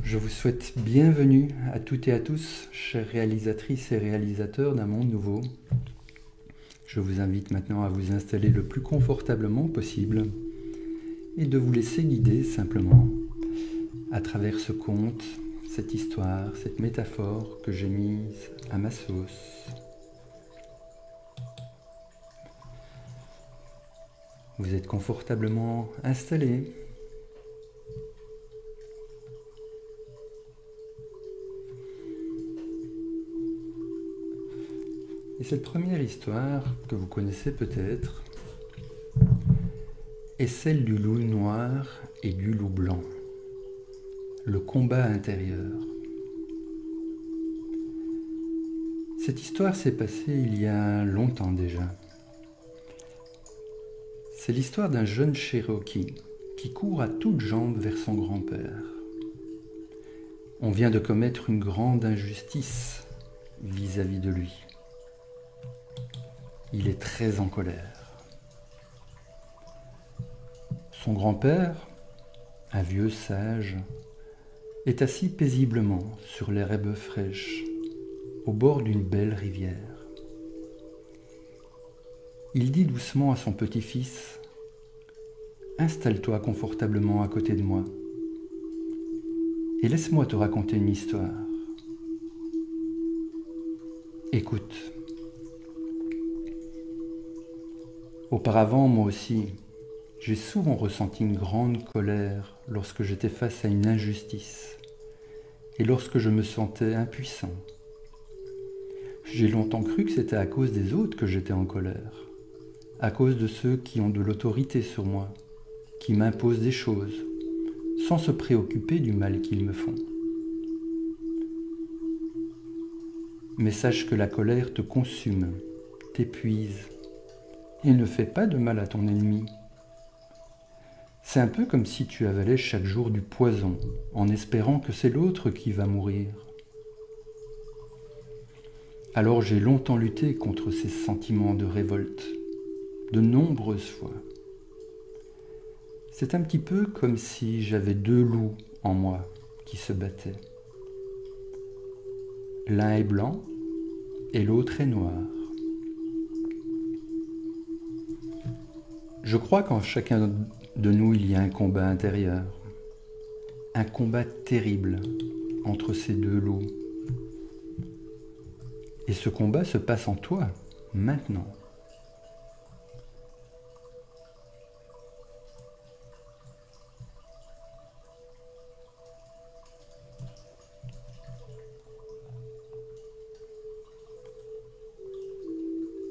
Je vous souhaite bienvenue à toutes et à tous, chères réalisatrices et réalisateurs d'un monde nouveau. Je vous invite maintenant à vous installer le plus confortablement possible et de vous laisser guider simplement à travers ce conte, cette histoire, cette métaphore que j'ai mise à ma sauce. Vous êtes confortablement installés. Et cette première histoire, que vous connaissez peut-être, est celle du loup noir et du loup blanc. Le combat intérieur. Cette histoire s'est passée il y a longtemps déjà. C'est l'histoire d'un jeune Cherokee qui court à toutes jambes vers son grand-père. On vient de commettre une grande injustice vis-à-vis de lui. Il est très en colère. Son grand-père, un vieux sage, est assis paisiblement sur l'herbe fraîche, au bord d'une belle rivière. Il dit doucement à son petit-fils : « Installe-toi confortablement à côté de moi et laisse-moi te raconter une histoire. Écoute. Auparavant, moi aussi, j'ai souvent ressenti une grande colère lorsque j'étais face à une injustice et lorsque je me sentais impuissant. J'ai longtemps cru que c'était à cause des autres que j'étais en colère, à cause de ceux qui ont de l'autorité sur moi, qui m'imposent des choses, sans se préoccuper du mal qu'ils me font. Mais sache que la colère te consume, t'épuise, et ne fait pas de mal à ton ennemi. C'est un peu comme si tu avalais chaque jour du poison, en espérant que c'est l'autre qui va mourir. Alors j'ai longtemps lutté contre ces sentiments de révolte, de nombreuses fois. C'est un petit peu comme si j'avais deux loups en moi qui se battaient. L'un est blanc et l'autre est noir. Je crois qu'en chacun de nous il y a un combat intérieur, un combat terrible entre ces deux loups. Et ce combat se passe en toi, maintenant.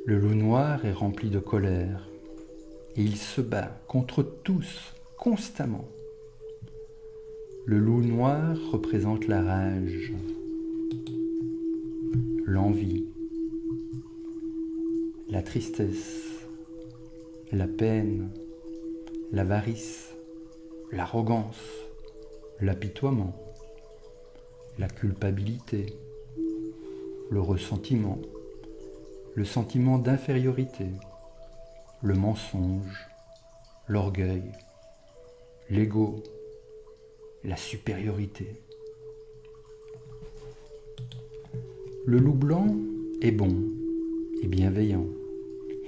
Le loup noir est rempli de colère et il se bat contre tous, constamment. Le loup noir représente la rage, l'envie, la tristesse, la peine, l'avarice, l'arrogance, l'apitoiement, la culpabilité, le ressentiment, le sentiment d'infériorité, le mensonge, l'orgueil, l'ego, la supériorité. Le loup blanc est bon et bienveillant.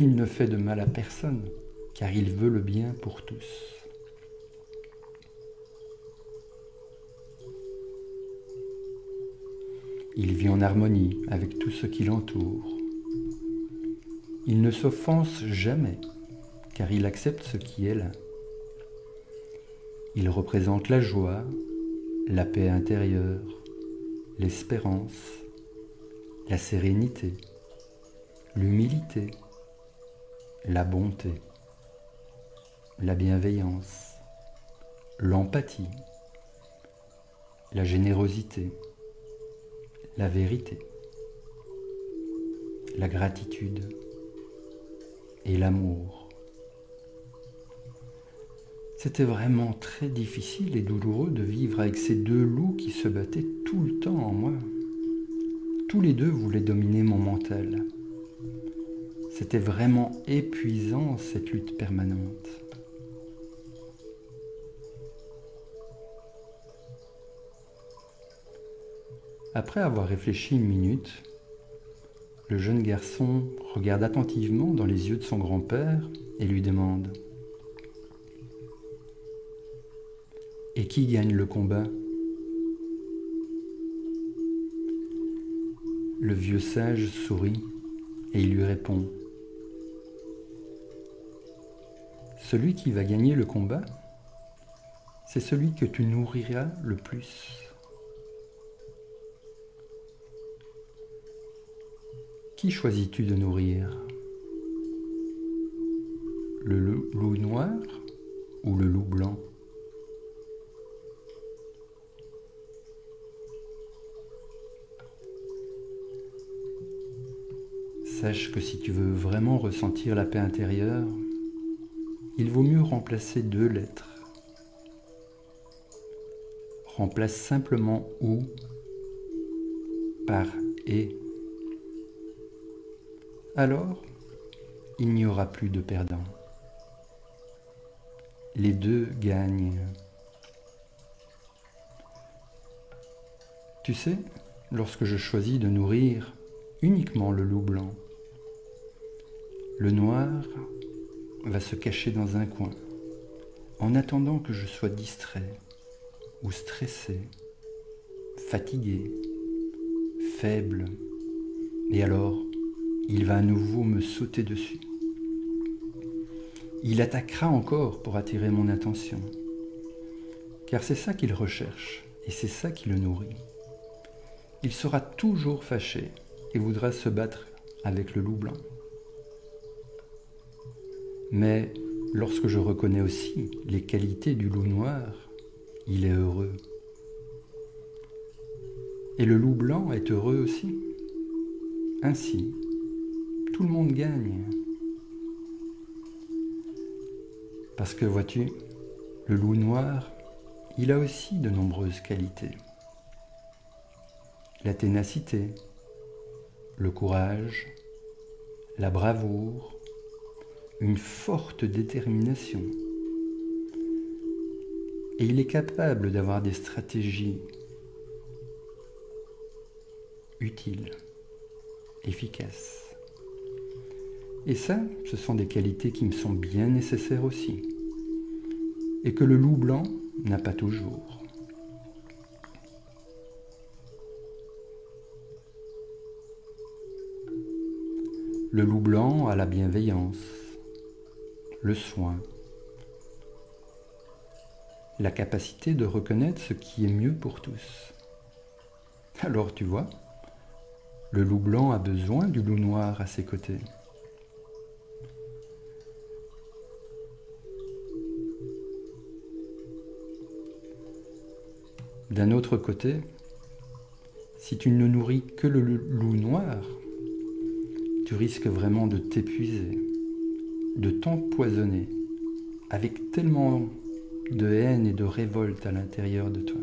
Il ne fait de mal à personne, car il veut le bien pour tous. Il vit en harmonie avec tout ce qui l'entoure. Il ne s'offense jamais, car il accepte ce qui est là. Il représente la joie, la paix intérieure, l'espérance, la sérénité, l'humilité, la bonté, la bienveillance, l'empathie, la générosité, la vérité, la gratitude et l'amour. C'était vraiment très difficile et douloureux de vivre avec ces deux loups qui se battaient tout le temps en moi. Tous les deux voulaient dominer mon mental. C'était vraiment épuisant, cette lutte permanente. Après avoir réfléchi une minute, le jeune garçon regarde attentivement dans les yeux de son grand-père et lui demande : « Et qui gagne le combat ? » Le vieux sage sourit et il lui répond : « Celui qui va gagner le combat, c'est celui que tu nourriras le plus. » Qui choisis-tu de nourrir ? Le loup noir ou le loup blanc ? Sache que si tu veux vraiment ressentir la paix intérieure, il vaut mieux remplacer 2 lettres. Remplace simplement ou par et. Alors, il n'y aura plus de perdants. Les 2 gagnent. Tu sais, lorsque je choisis de nourrir uniquement le loup blanc, le noir va se cacher dans un coin, en attendant que je sois distrait ou stressé, fatigué, faible, et alors il va à nouveau me sauter dessus. Il attaquera encore pour attirer mon attention, car c'est ça qu'il recherche et c'est ça qui le nourrit. Il sera toujours fâché et voudra se battre avec le loup blanc. Mais lorsque je reconnais aussi les qualités du loup noir, il est heureux. Et le loup blanc est heureux aussi. Ainsi, tout le monde gagne. Parce que, vois-tu, le loup noir, il a aussi de nombreuses qualités. La ténacité, le courage, la bravoure, une forte détermination. Et il est capable d'avoir des stratégies utiles, efficaces. Et ça, ce sont des qualités qui me sont bien nécessaires aussi, et que le loup blanc n'a pas toujours. Le loup blanc a la bienveillance, le soin, la capacité de reconnaître ce qui est mieux pour tous. Alors tu vois, le loup blanc a besoin du loup noir à ses côtés. D'un autre côté, si tu ne nourris que le loup noir, tu risques vraiment de t'épuiser, de t'empoisonner, avec tellement de haine et de révolte à l'intérieur de toi.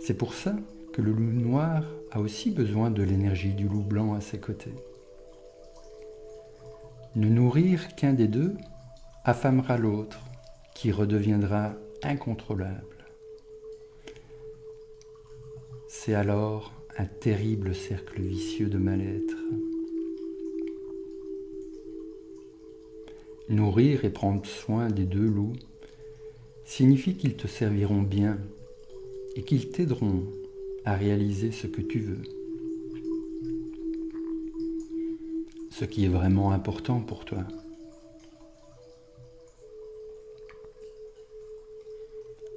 C'est pour ça que le loup noir a aussi besoin de l'énergie du loup blanc à ses côtés. Ne nourrir qu'un des 2 affamera l'autre, qui redeviendra incontrôlable. C'est alors un terrible cercle vicieux de mal-être. Nourrir et prendre soin des 2 loups signifie qu'ils te serviront bien et qu'ils t'aideront à réaliser ce que tu veux. Ce qui est vraiment important pour toi.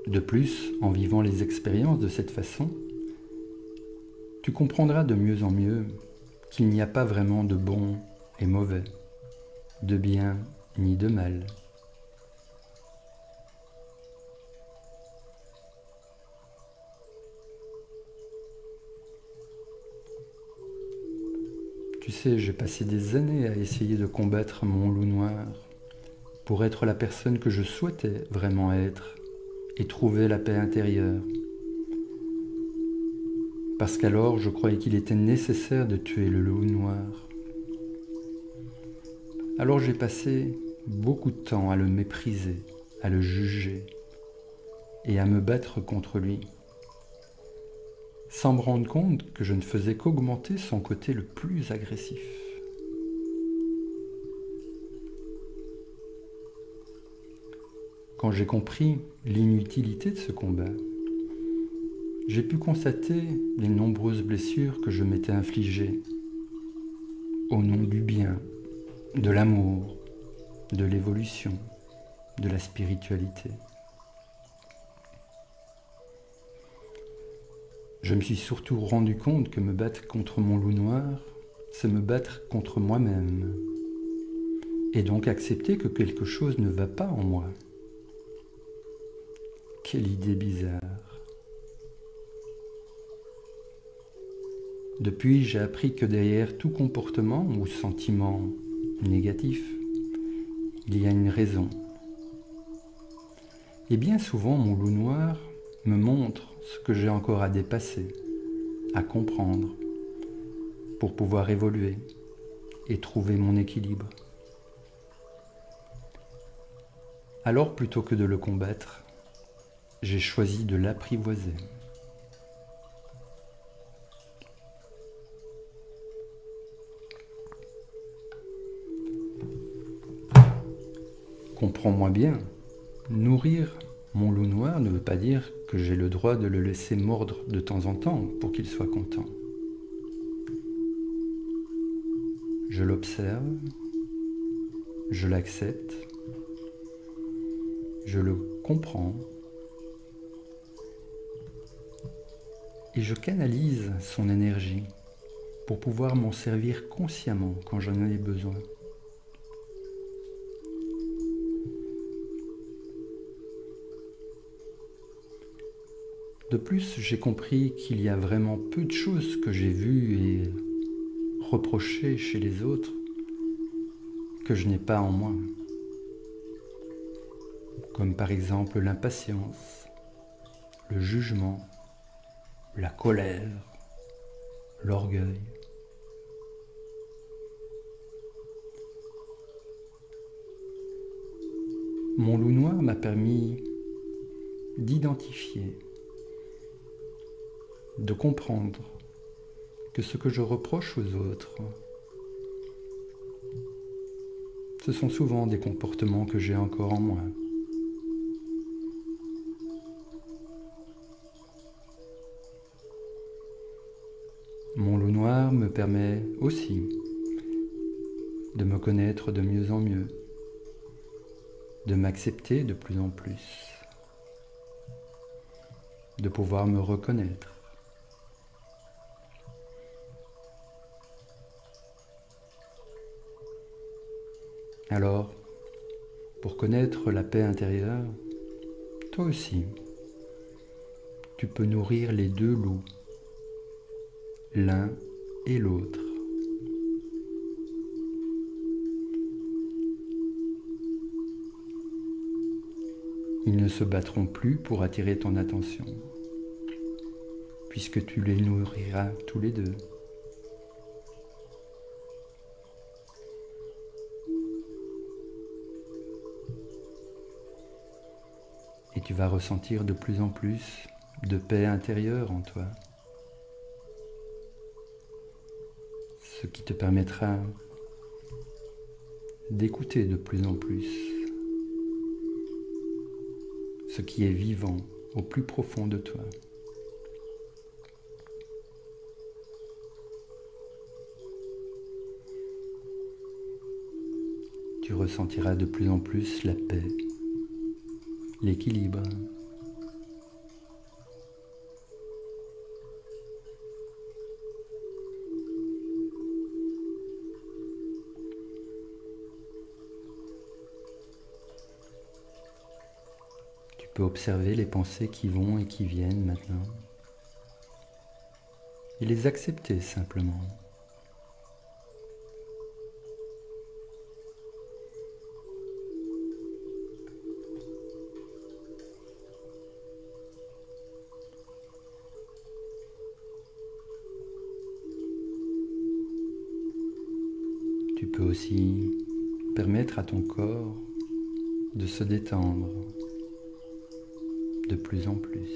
De plus, en vivant les expériences de cette façon, tu comprendras de mieux en mieux qu'il n'y a pas vraiment de bon et mauvais, de bien ni de mal. Tu sais, j'ai passé des années à essayer de combattre mon loup noir pour être la personne que je souhaitais vraiment être et trouver la paix intérieure. Parce qu'alors, je croyais qu'il était nécessaire de tuer le loup noir. Alors j'ai passé beaucoup de temps à le mépriser, à le juger et à me battre contre lui. sans me rendre compte que je ne faisais qu'augmenter son côté le plus agressif. Quand j'ai compris l'inutilité de ce combat, j'ai pu constater les nombreuses blessures que je m'étais infligées au nom du bien, de l'amour, de l'évolution, de la spiritualité. Je me suis surtout rendu compte que me battre contre mon loup noir, c'est me battre contre moi-même, et donc accepter que quelque chose ne va pas en moi. Quelle idée bizarre. Depuis, j'ai appris que derrière tout comportement ou sentiment négatif, il y a une raison. Et bien souvent, mon loup noir me montre ce que j'ai encore à dépasser, à comprendre, pour pouvoir évoluer et trouver mon équilibre. Alors, plutôt que de le combattre, j'ai choisi de l'apprivoiser. Comprends-moi bien, nourrir mon loup noir ne veut pas dire que j'ai le droit de le laisser mordre de temps en temps pour qu'il soit content. Je l'observe, je l'accepte, je le comprends et je canalise son énergie pour pouvoir m'en servir consciemment quand j'en ai besoin. De plus, j'ai compris qu'il y a vraiment peu de choses que j'ai vues et reprochées chez les autres que je n'ai pas en moi. Comme par exemple l'impatience, le jugement, la colère, l'orgueil. Mon loup noir m'a permis d'identifier, de comprendre que ce que je reproche aux autres, ce sont souvent des comportements que j'ai encore en moi. Mon loup noir me permet aussi de me connaître de mieux en mieux, de m'accepter de plus en plus, de pouvoir me reconnaître. Alors, pour connaître la paix intérieure, toi aussi, tu peux nourrir les deux loups, l'un et l'autre. Ils ne se battront plus pour attirer ton attention, puisque tu les nourriras tous les deux. Et tu vas ressentir de plus en plus de paix intérieure en toi, ce qui te permettra d'écouter de plus en plus ce qui est vivant au plus profond de toi. Tu ressentiras de plus en plus la paix, l'équilibre. Tu peux observer les pensées qui vont et qui viennent maintenant et les accepter simplement. Tu peux aussi permettre à ton corps de se détendre de plus en plus.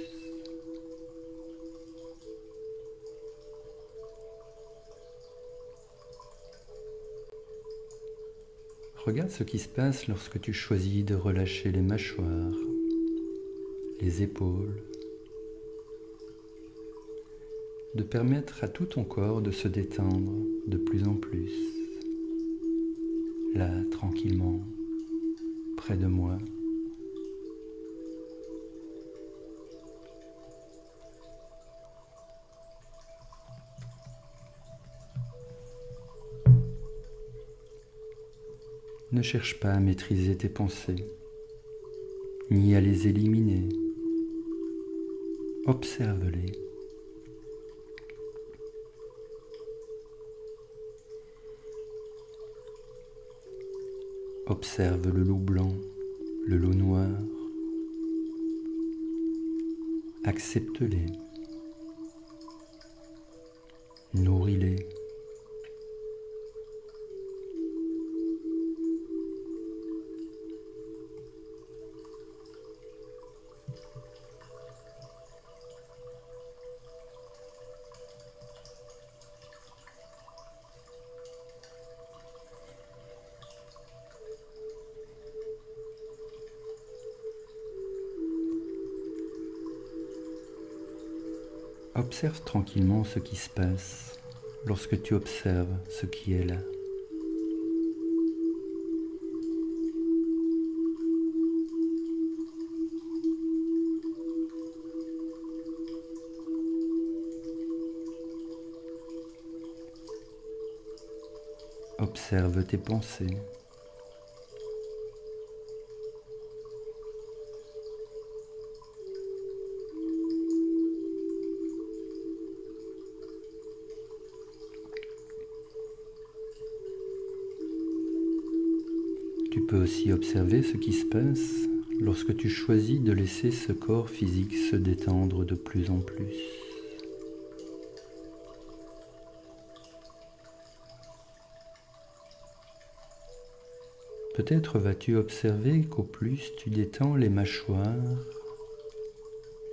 Regarde ce qui se passe lorsque tu choisis de relâcher les mâchoires, les épaules, de permettre à tout ton corps de se détendre de plus en plus, là, tranquillement, près de moi. Ne cherche pas à maîtriser tes pensées, ni à les éliminer. Observe-les. Observe le loup blanc, le loup noir. Accepte-les. Nourris-les. Observe tranquillement ce qui se passe lorsque tu observes ce qui est là. Observe tes pensées. Tu peux aussi observer ce qui se passe lorsque tu choisis de laisser ce corps physique se détendre de plus en plus. Peut-être vas-tu observer qu'au plus tu détends les mâchoires,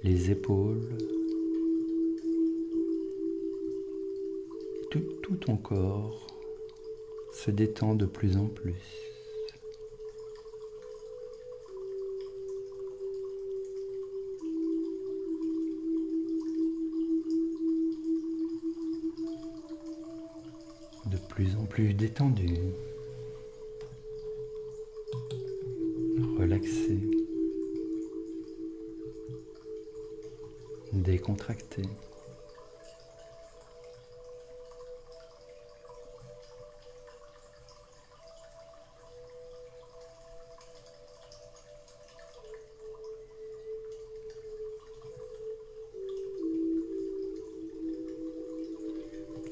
les épaules, tout ton corps se détend de plus en plus. De plus en plus détendu, relaxé, décontracté.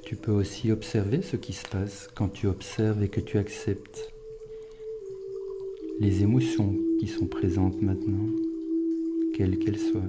Tu peux aussi observer ce qui se passe quand tu observes et que tu acceptes les émotions qui sont présentes maintenant, quelles qu'elles soient.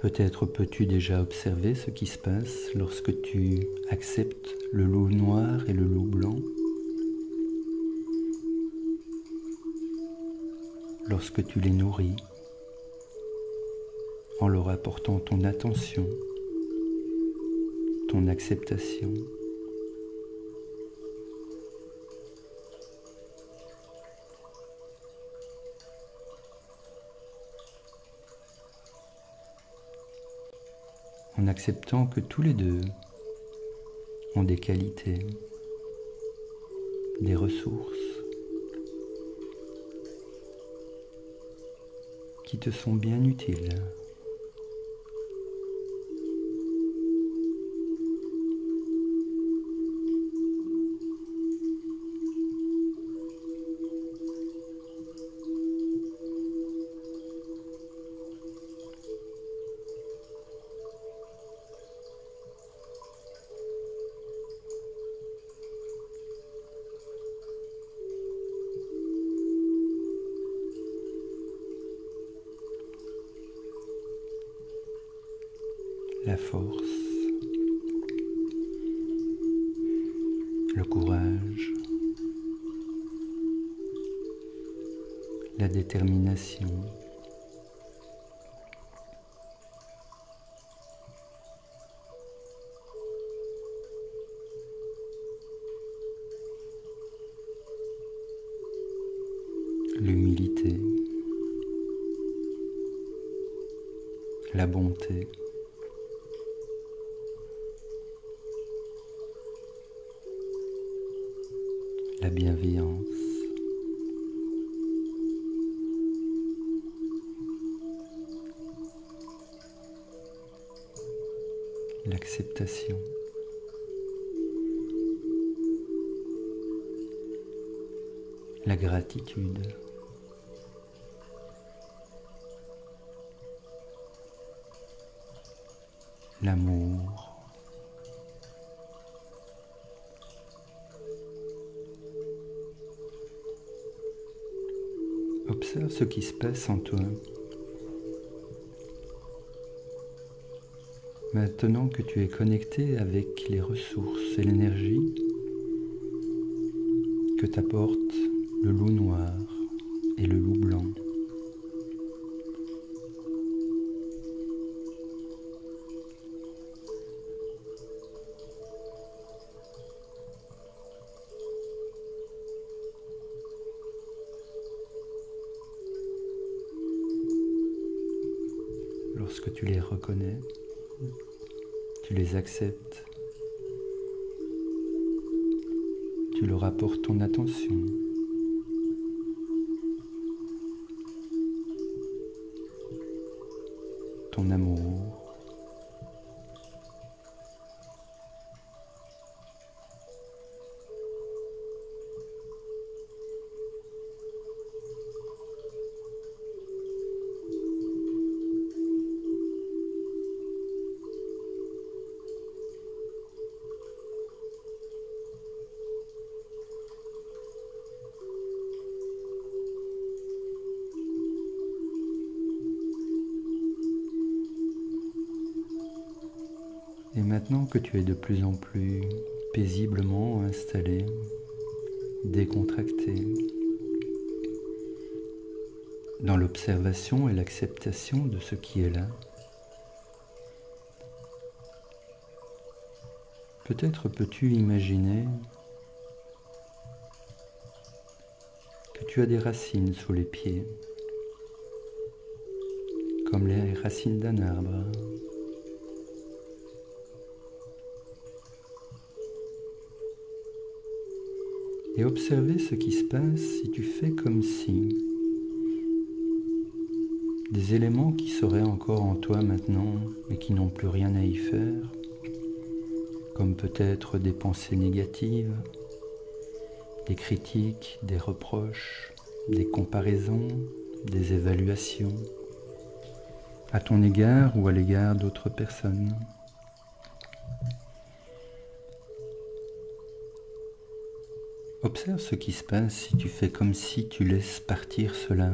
Peut-être peux-tu déjà observer ce qui se passe lorsque tu acceptes le loup noir et le loup blanc, lorsque tu les nourris en leur apportant ton attention, ton acceptation. En acceptant que tous les deux ont des qualités, des ressources qui te sont bien utiles. la force, le courage, la détermination, l'humilité, la bonté, la bienveillance, l'acceptation, la gratitude, l'amour, observe ce qui se passe en toi. Maintenant que tu es connecté avec les ressources et l'énergie que t'apportent le loup noir et le loup blanc. Lorsque tu les reconnais, tu les acceptes, tu leur apportes ton attention, ton amour, et maintenant que tu es de plus en plus paisiblement installé, décontracté, dans l'observation et l'acceptation de ce qui est là, peut-être peux-tu imaginer que tu as des racines sous les pieds, comme les racines d'un arbre. Et observer ce qui se passe si tu fais comme si des éléments qui seraient encore en toi maintenant et qui n'ont plus rien à y faire, comme peut-être des pensées négatives, des critiques, des reproches, des comparaisons, des évaluations, à ton égard ou à l'égard d'autres personnes. Observe ce qui se passe si tu fais comme si tu laisses partir cela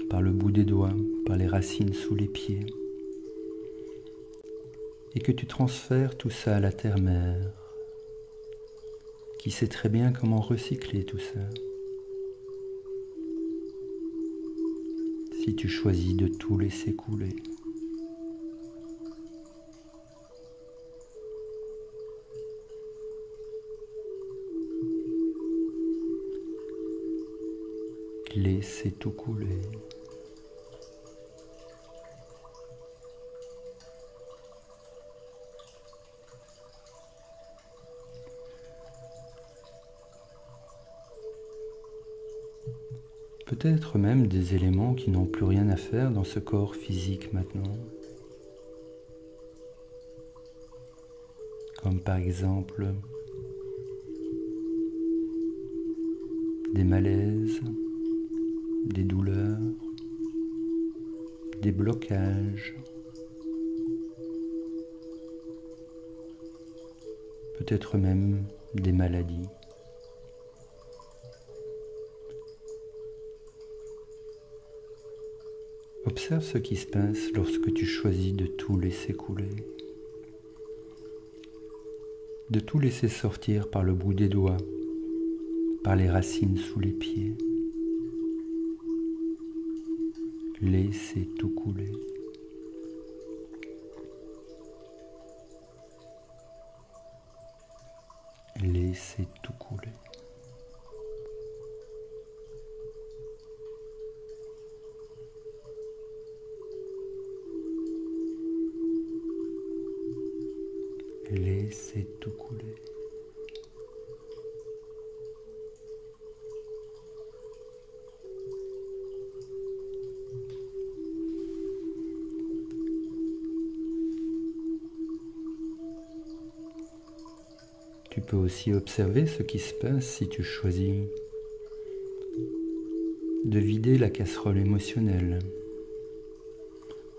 par le bout des doigts, par les racines sous les pieds, et que tu transfères tout ça à la terre-mère, qui sait très bien comment recycler tout ça. Si tu choisis de tout laisser couler. Laissez tout couler. Peut-être même des éléments qui n'ont plus rien à faire dans ce corps physique maintenant. Comme par exemple des malaises, des douleurs, des blocages, peut-être même des maladies. Observe ce qui se passe lorsque tu choisis de tout laisser couler. de tout laisser sortir par le bout des doigts, par les racines sous les pieds. Laissez tout couler. Laissez tout couler. Laissez tout couler. Tu peux aussi observer ce qui se passe si tu choisis de vider la casserole émotionnelle.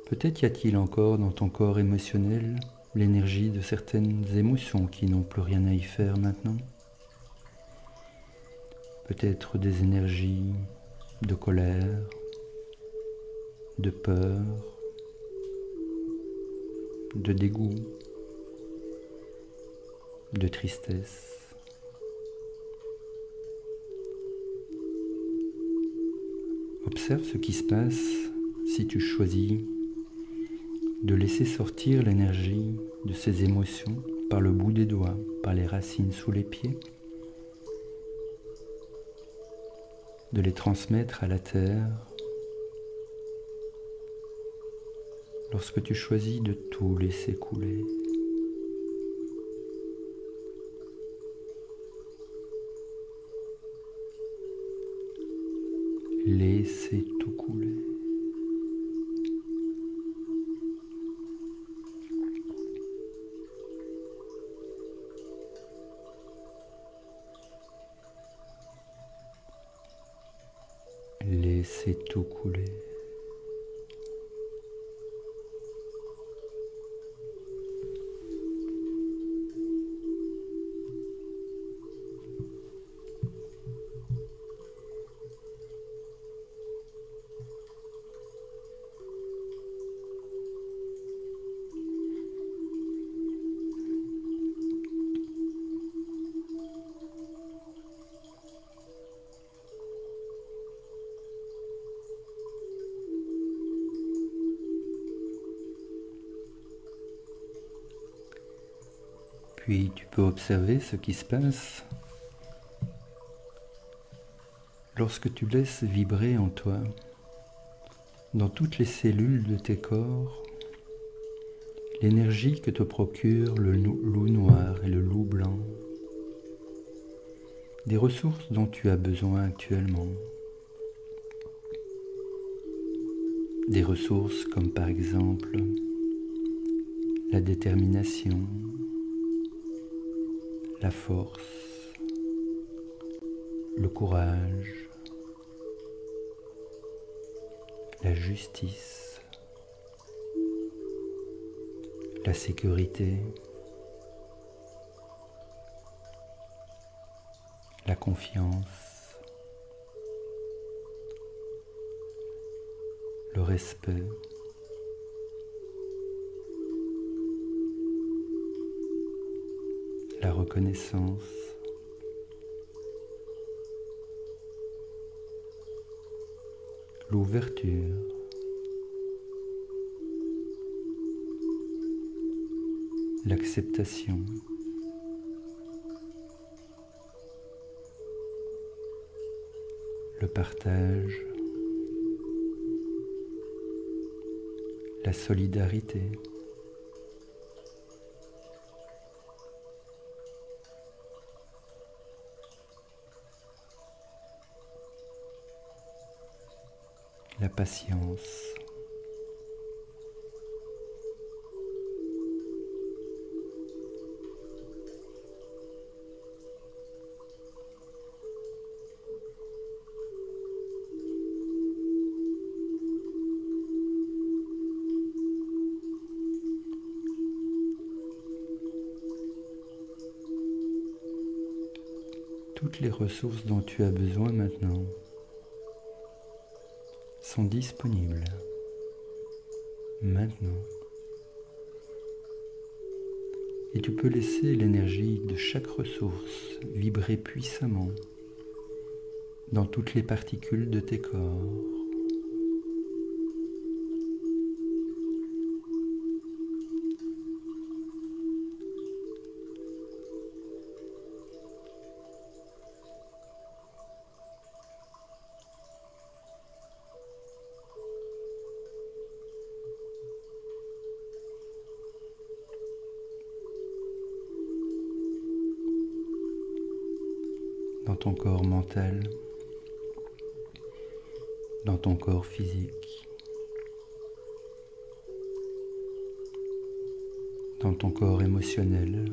Peut-être y a-t-il encore dans ton corps émotionnel l'énergie de certaines émotions qui n'ont plus rien à y faire maintenant. Peut-être des énergies de colère, de peur, de dégoût, de tristesse. Observe ce qui se passe si tu choisis de laisser sortir l'énergie de ces émotions par le bout des doigts, par les racines sous les pieds, de les transmettre à la terre. Lorsque tu choisis de tout laisser couler, laissez tout couler. Laissez tout couler. Puis tu peux observer ce qui se passe lorsque tu laisses vibrer en toi, dans toutes les cellules de tes corps, l'énergie que te procure le loup noir et le loup blanc, des ressources dont tu as besoin actuellement. Des ressources comme par exemple la détermination, la force, le courage, la justice, la sécurité, la confiance, le respect, la reconnaissance, l'ouverture, l'acceptation, le partage, la solidarité, la patience, toutes les ressources dont tu as besoin maintenant sont disponibles maintenant. Et tu peux laisser l'énergie de chaque ressource vibrer puissamment dans toutes les particules de tes corps. Dans ton corps mental, dans ton corps physique, dans ton corps émotionnel,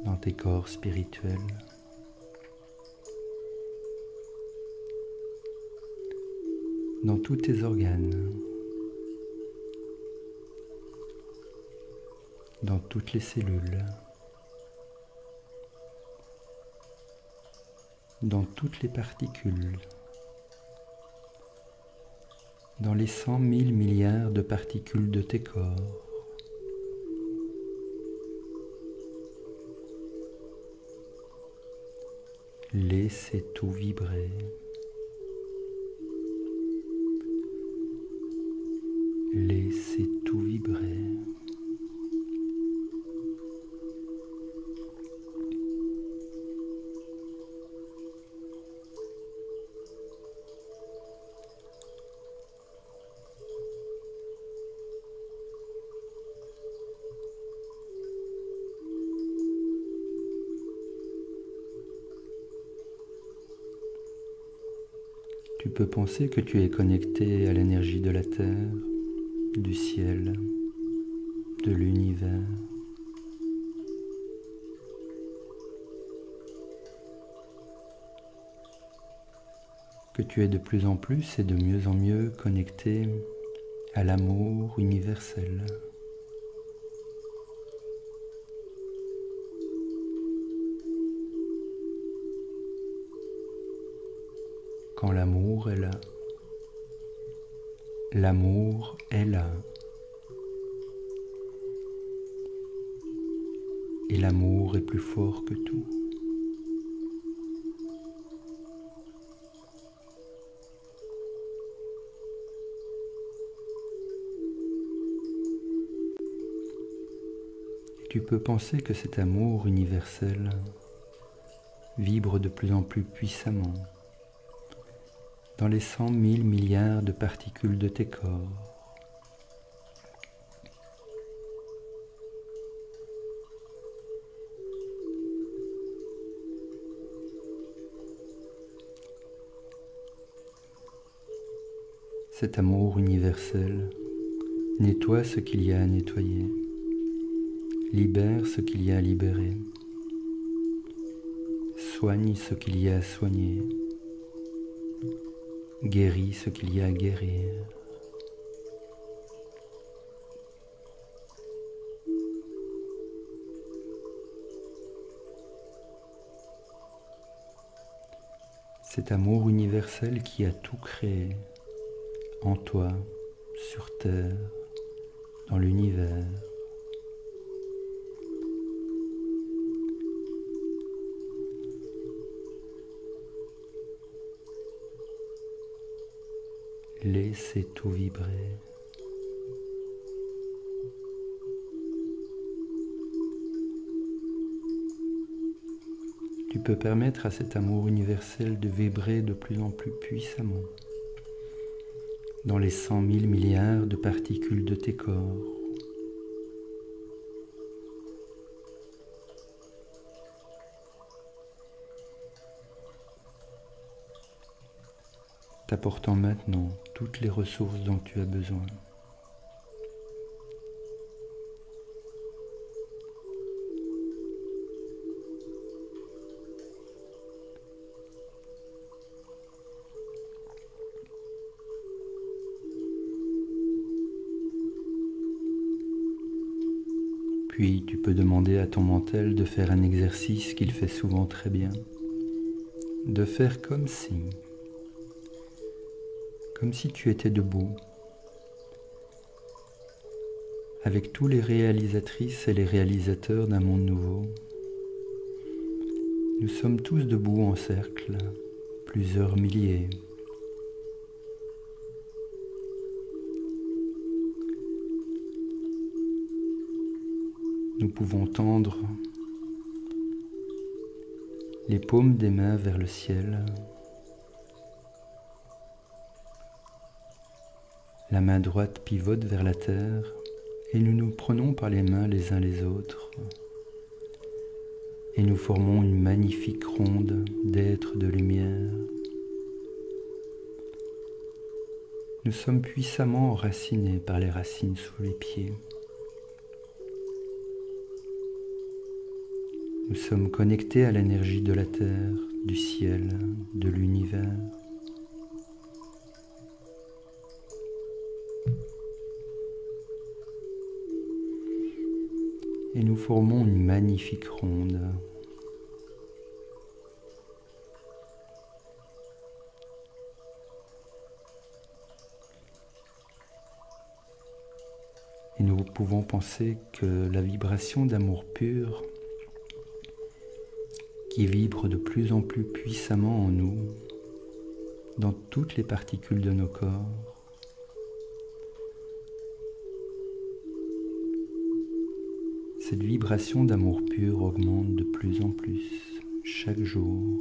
dans tes corps spirituels, dans tous tes organes, dans toutes les cellules, dans toutes les particules, dans les 100 000 milliards de particules de tes corps. Laissez tout vibrer. Laissez tout vibrer. Tu peux penser que tu es connecté à l'énergie de la Terre, du ciel, de l'univers. Que tu es de plus en plus et de mieux en mieux connecté à l'amour universel. Quand l'amour est là, l'amour est là. Et l'amour est plus fort que tout. Et tu peux penser que cet amour universel vibre de plus en plus puissamment dans les 100 000 milliards de particules de tes corps. Cet amour universel nettoie ce qu'il y a à nettoyer, libère ce qu'il y a à libérer, soigne ce qu'il y a à soigner, guérit ce qu'il y a à guérir. Cet amour universel qui a tout créé, en toi, sur Terre, dans l'univers. Laissez tout vibrer. Tu peux permettre à cet amour universel de vibrer de plus en plus puissamment dans les 100 000 milliards de particules de tes corps. T'apportant maintenant toutes les ressources dont tu as besoin. Puis tu peux demander à ton mental de faire un exercice qu'il fait souvent très bien, de faire comme si tu étais debout, avec tous les réalisatrices et les réalisateurs d'un monde nouveau. Nous sommes tous debout en cercle, plusieurs milliers. Nous pouvons tendre les paumes des mains vers le ciel, la main droite pivote vers la terre et nous nous prenons par les mains les uns les autres et nous formons une magnifique ronde d'êtres de lumière. Nous sommes puissamment enracinés par les racines sous les pieds. Nous sommes connectés à l'énergie de la terre, du ciel, de l'univers. Et nous formons une magnifique ronde. Et nous pouvons penser que la vibration d'amour pur qui vibre de plus en plus puissamment en nous, dans toutes les particules de nos corps, cette vibration d'amour pur augmente de plus en plus chaque jour.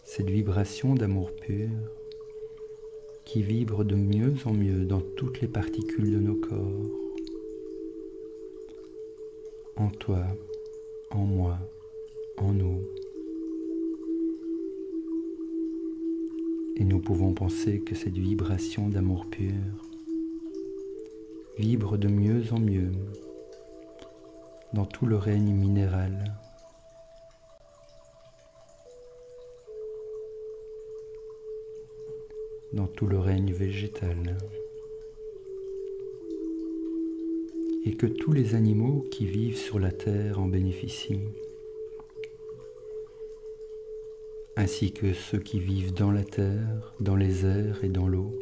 Cette vibration d'amour pur qui vibre de mieux en mieux dans toutes les particules de nos corps, en toi, en moi, en nous. Et nous pouvons penser que cette vibration d'amour pur vibre de mieux en mieux dans tout le règne minéral, dans tout le règne végétal, et que tous les animaux qui vivent sur la terre en bénéficient, ainsi que ceux qui vivent dans la terre, dans les airs et dans l'eau.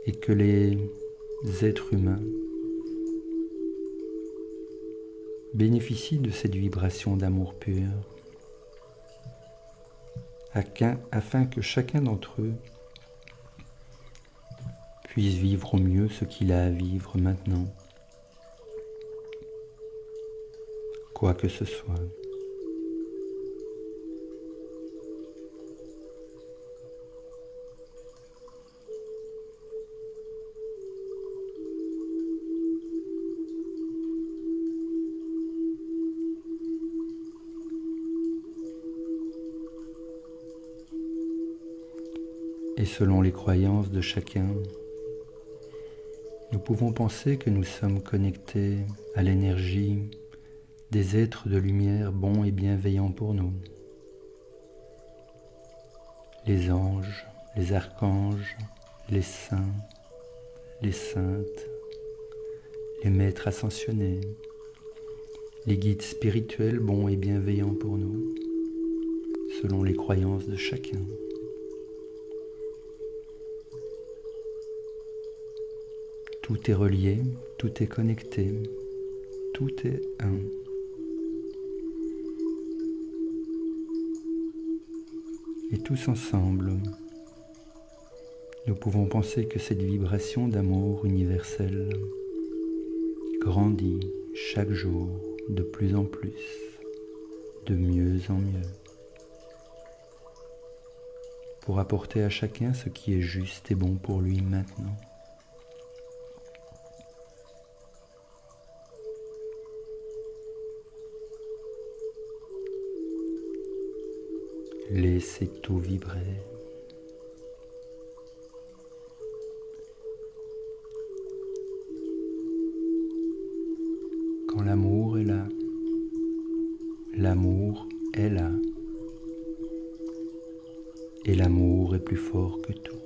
Et que les êtres humains bénéficient de cette vibration d'amour pur, afin que chacun d'entre eux puisse vivre au mieux ce qu'il a à vivre maintenant, quoi que ce soit. Et selon les croyances de chacun, nous pouvons penser que nous sommes connectés à l'énergie des êtres de lumière bons et bienveillants pour nous. Les anges, les archanges, les saints, les saintes, les maîtres ascensionnés, les guides spirituels bons et bienveillants pour nous, selon les croyances de chacun. Tout est relié, tout est connecté, tout est un. Et tous ensemble, nous pouvons penser que cette vibration d'amour universel grandit chaque jour de plus en plus, de mieux en mieux, pour apporter à chacun ce qui est juste et bon pour lui maintenant. Laissez tout vibrer. Quand l'amour est là, l'amour est là. Et l'amour est plus fort que tout.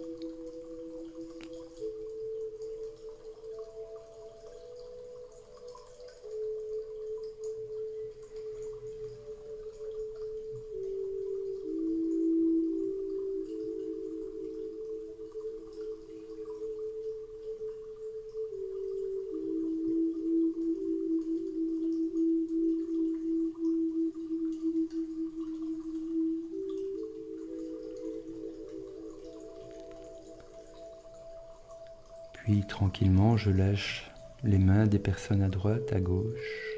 Puis tranquillement, je lâche les mains des personnes à droite, à gauche.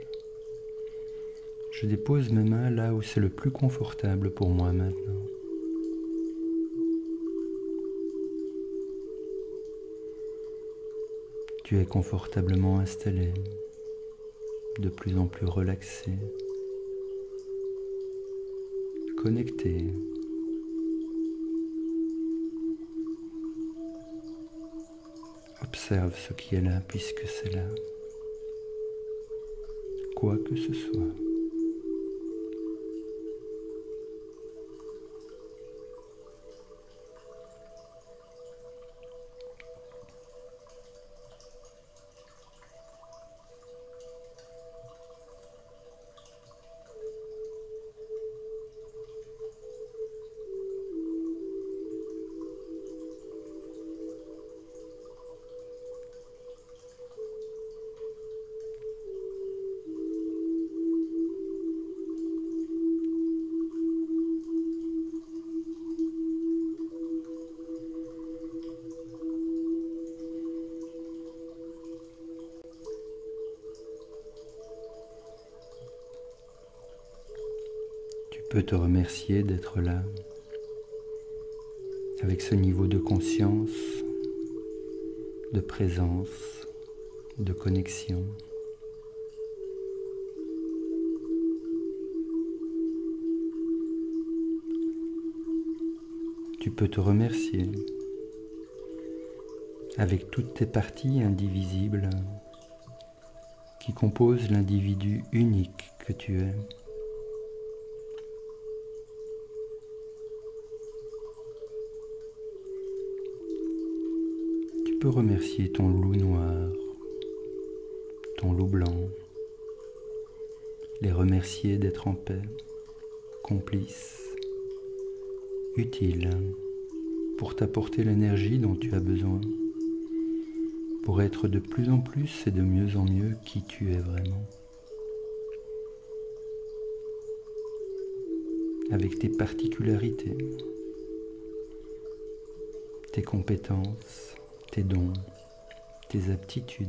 Je dépose mes mains là où c'est le plus confortable pour moi maintenant. Tu es confortablement installé, de plus en plus relaxé, connecté. Observe ce qui est là puisque c'est là, quoi que ce soit. Tu peux te remercier d'être là, avec ce niveau de conscience, de présence, de connexion. Tu peux te remercier avec toutes tes parties indivisibles qui composent l'individu unique que tu es. Tu peux remercier ton loup noir, ton loup blanc, les remercier d'être en paix, complices, utiles pour t'apporter l'énergie dont tu as besoin, pour être de plus en plus et de mieux en mieux qui tu es vraiment. Avec tes particularités, tes compétences, tes dons, tes aptitudes.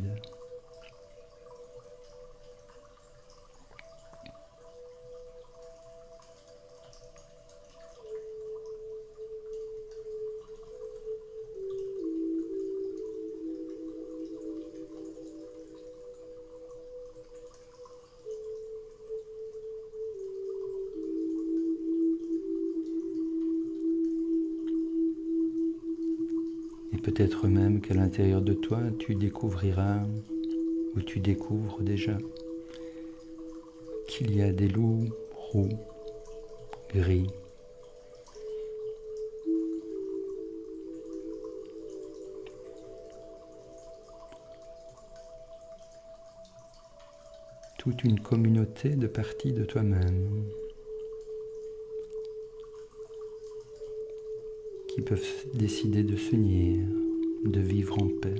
Et peut-être même qu'à l'intérieur de toi, tu découvriras, ou tu découvres déjà, qu'il y a des loups roux, gris, toute une communauté de parties de toi-même qui peuvent décider de s'unir, de vivre en paix,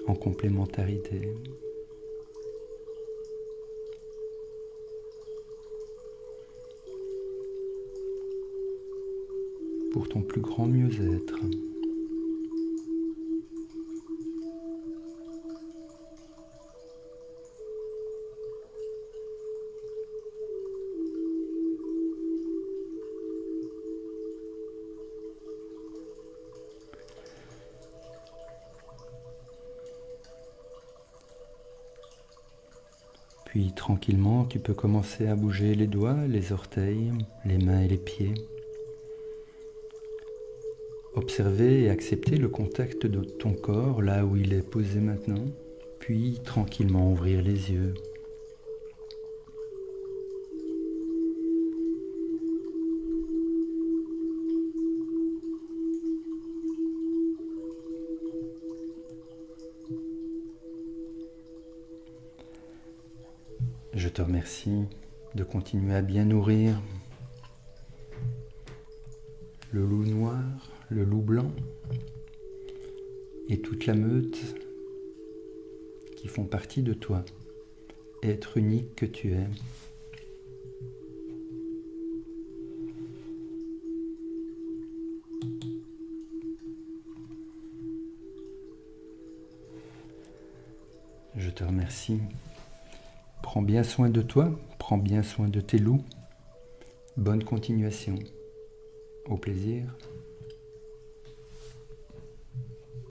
en complémentarité. Pour ton plus grand mieux-être. Puis tranquillement, tu peux commencer à bouger les doigts, les orteils, les mains et les pieds. Observer et accepter le contact de ton corps là où il est posé maintenant, puis tranquillement ouvrir les yeux. Je te remercie de continuer à bien nourrir le loup noir, le loup blanc et toute la meute qui font partie de toi, être unique que tu es. te remercie. Prends bien soin de toi, prends bien soin de tes loups. Bonne continuation. Au plaisir.